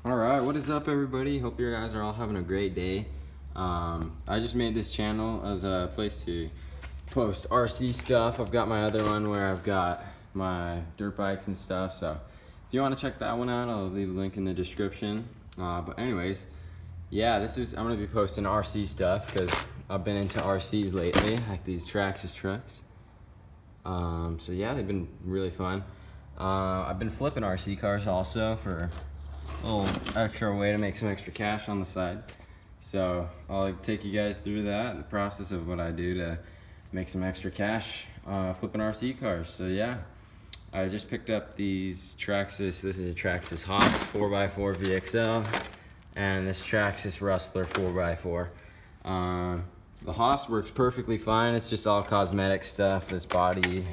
Alright, what is up everybody? Hope you guys are all having a great day. I just made this channel as a place to post RC stuff. I've got my other one where I've got my dirt bikes and stuff, so if you want to check that one out, I'll leave a link in the description. But anyways, yeah, I'm going to be posting RC stuff because I've been into RCs lately, like these Traxxas trucks. So yeah, they've been really fun. I've been flipping RC cars also for a little extra way to make some extra cash on the side. So I'll take you guys through that, the process of what I do to make some extra cash flipping RC cars. So yeah, I just picked up these Traxxas. This is a Traxxas Haas 4x4 VXL and this Traxxas Rustler 4x4. The Haas works perfectly fine. It's just all cosmetic stuff. This body,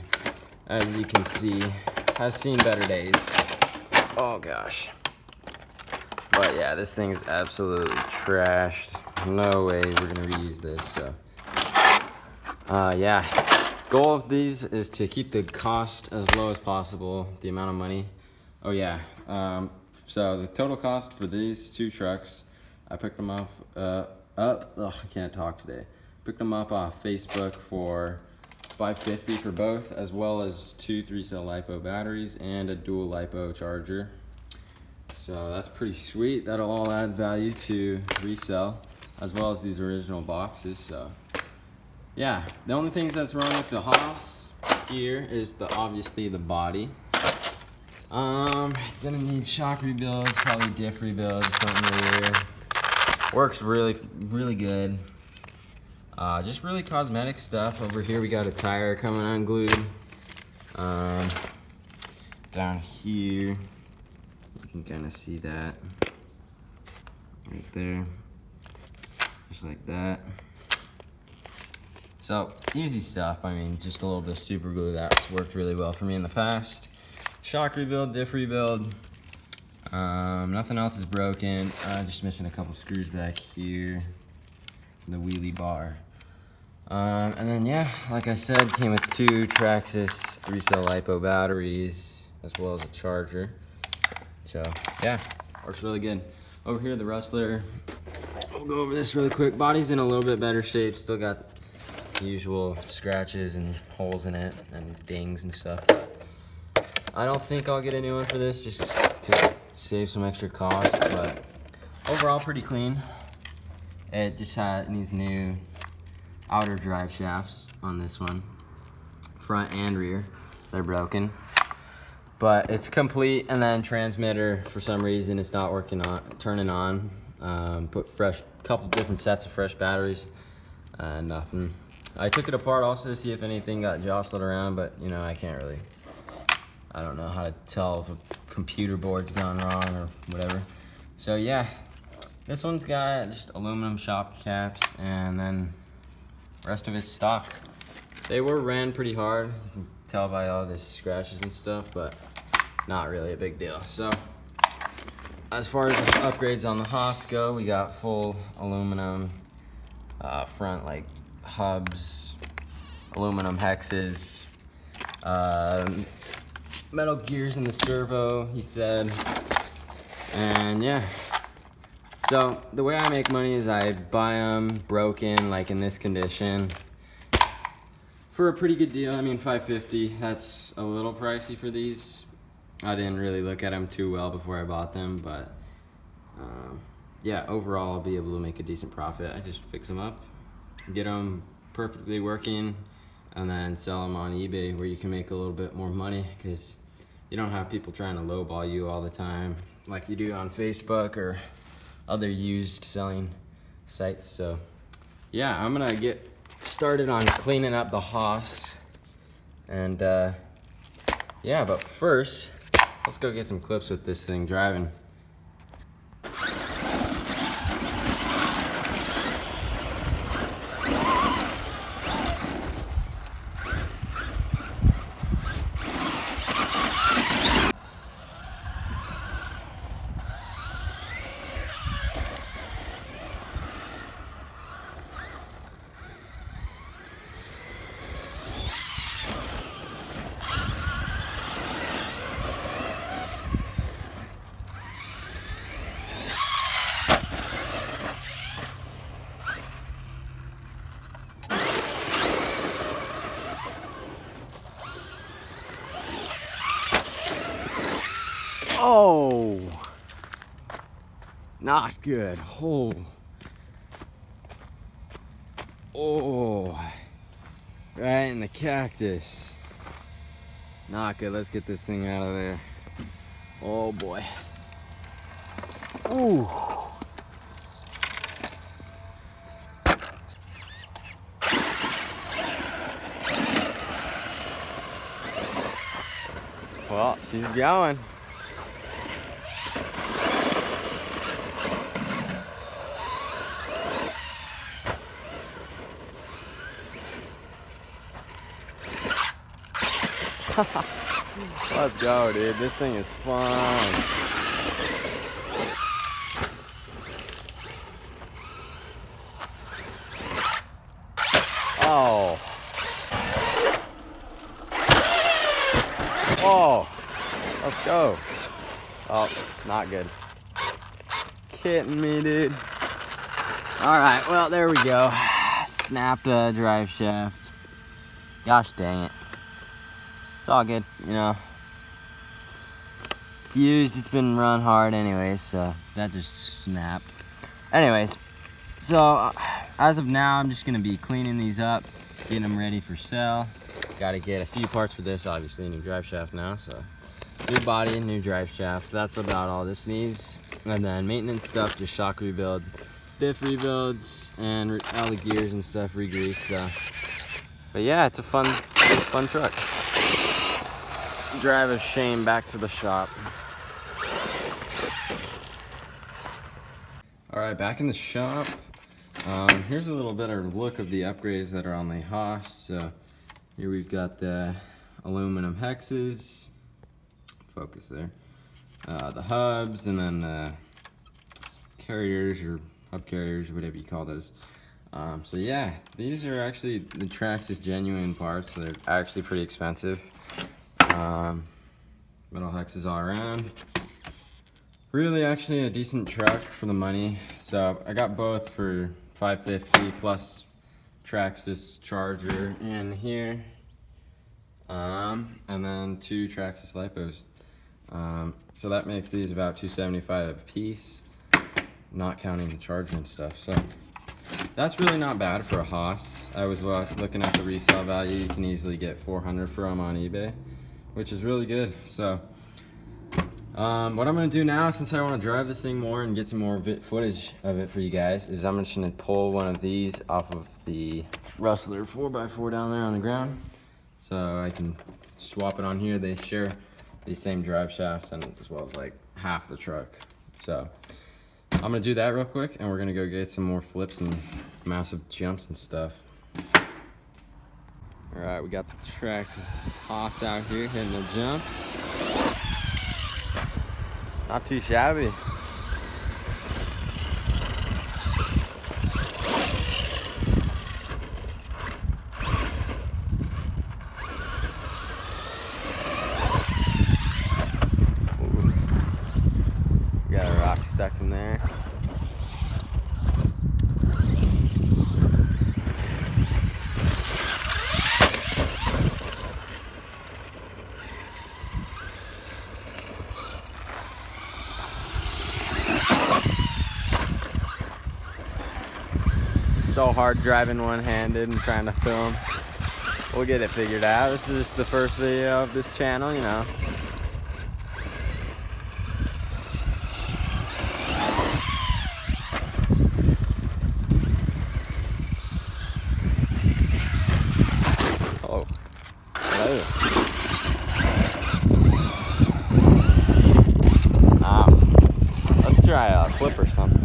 as you can see, has seen better days. Oh gosh. But yeah, this thing is absolutely trashed. No way we're gonna reuse this, so. Yeah, goal of these is to keep the cost as low as possible, the amount of money. Oh yeah, so the total cost for these two trucks, I picked them off, I can't talk today. Picked them up off Facebook for $550 for both, as well as 2 3-cell LiPo batteries and a dual LiPo charger. So that's pretty sweet. That'll all add value to resell, as well as these original boxes. So yeah, the only things that's wrong with the Haas here is obviously the body. Gonna need shock rebuilds, probably diff rebuilds, front and rear. Works really good. Just really cosmetic stuff. Over here we got a tire coming unglued. Down here, you can kind of see that right there, just like that. So easy stuff. I mean, just a little bit of super glue that's worked really well for me in the past. Shock rebuild, diff rebuild. Nothing else is broken. Just missing a couple screws back here. The wheelie bar. And then yeah, like I said, came with 2 Traxxas 3-cell LiPo batteries, as well as a charger. So yeah, works really good. Over here, the Rustler, we'll go over this really quick. Body's in a little bit better shape, still got the usual scratches and holes in it and dings and stuff. I don't think I'll get a new one for this, just to save some extra cost, but overall pretty clean. It just needs new outer drive shafts on this one, front and rear. They're broken, but it's complete. And then transmitter, for some reason it's not turning on. Put couple different sets of fresh batteries, nothing. I took it apart also to see if anything got jostled around, but you know, I don't know how to tell if a computer board's gone wrong or whatever. So yeah, this one's got just aluminum shop caps, and then the rest of it's stock. They were ran pretty hard, you can tell by all the scratches and stuff, but not really a big deal. So as far as the upgrades on the Haas go, we got full aluminum front like hubs, aluminum hexes, metal gears in the servo, he said, and yeah. So the way I make money is I buy them broken, like in this condition, for a pretty good deal. I mean, $550, that's a little pricey for these. I didn't really look at them too well before I bought them, but yeah, overall I'll be able to make a decent profit. I just fix them up, get them perfectly working, and then sell them on eBay, where you can make a little bit more money, because you don't have people trying to lowball you all the time like you do on Facebook or other used selling sites. So yeah, I'm gonna get started on cleaning up the Haas, and yeah, but first let's go get some clips with this thing driving. Oh, not good. Oh, right in the cactus. Not good. Let's get this thing out of there. Oh boy. Ooh. Well, she's going. Let's go, dude. This thing is fun. Oh. Oh. Let's go. Oh, not good. Kidding me, dude. All right, well, there we go. Snapped a drive shaft. Gosh dang it. It's all good, you know. It's used, it's been run hard anyways, so that just snapped. Anyways, so as of now, I'm just gonna be cleaning these up, getting them ready for sale. Gotta get a few parts for this, obviously, new drive shaft now, so new body, new drive shaft. That's about all this needs. And then maintenance stuff, just shock rebuild, diff rebuilds, and all the gears and stuff re-grease. So. But yeah, it's a fun truck. Drive a Shane back to the shop. All right, back in the shop. Here's a little better look of the upgrades that are on the Haas. So here we've got the aluminum hexes. Focus there. The hubs, and then the carriers or hub carriers, whatever you call those. So yeah, these are actually the Traxxas genuine parts. So they're actually pretty expensive. Metal hexes all around. Really, actually a decent truck for the money. So I got both for $550 plus Traxxas charger in here, and then 2 Traxxas lipos. So that makes these about $275 a piece, not counting the charger and stuff. So that's really not bad for a Haas. I was looking at the resale value. You can easily get $400 for them on eBay, which is really good. So what I'm gonna do now, since I wanna drive this thing more and get some more footage of it for you guys, is I'm just gonna pull one of these off of the Rustler 4x4 down there on the ground, so I can swap it on here. They share these same drive shafts, and as well as like half the truck. So I'm gonna do that real quick, and we're gonna go get some more flips and massive jumps and stuff. All right, we got the Traxxas Haas out here hitting the jumps. Not too shabby. Ooh. Got a rock stuck in there. So hard driving one-handed and trying to film. We'll get it figured out. This is the first video of this channel, you know. Oh. Hello. Let's try a flip or something.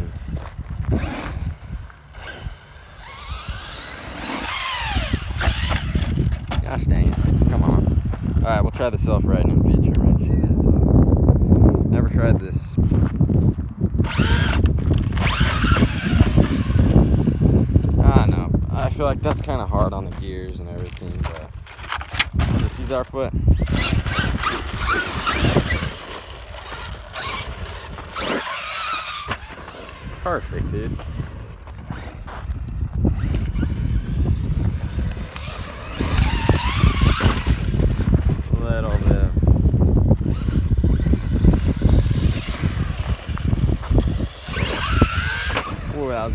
Gosh dang it. Come on. Alright, we'll try the self-riding feature. Make sure that's on. Never tried this. No. I feel like that's kind of hard on the gears and everything, but just use our foot. Perfect, dude. Little bit.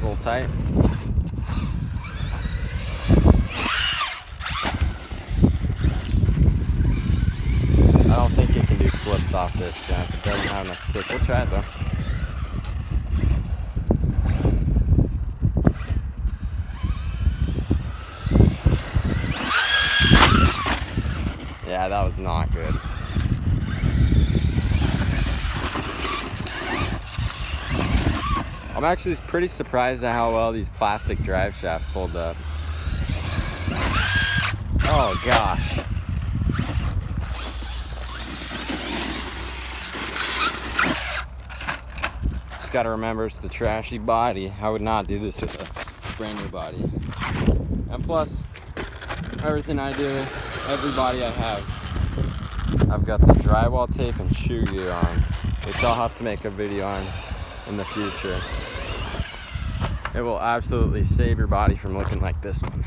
a little tight. I don't think it can do flips off this junk. It doesn't have enough kick. We'll try it though. Yeah, that was not good. I'm actually pretty surprised at how well these plastic drive shafts hold up. Oh gosh. Just gotta remember it's the trashy body. I would not do this with a brand new body. And plus, everything I do, every body I have, I've got the drywall tape and shoe gear on, which I'll have to make a video on in the future. It will absolutely save your body from looking like this one.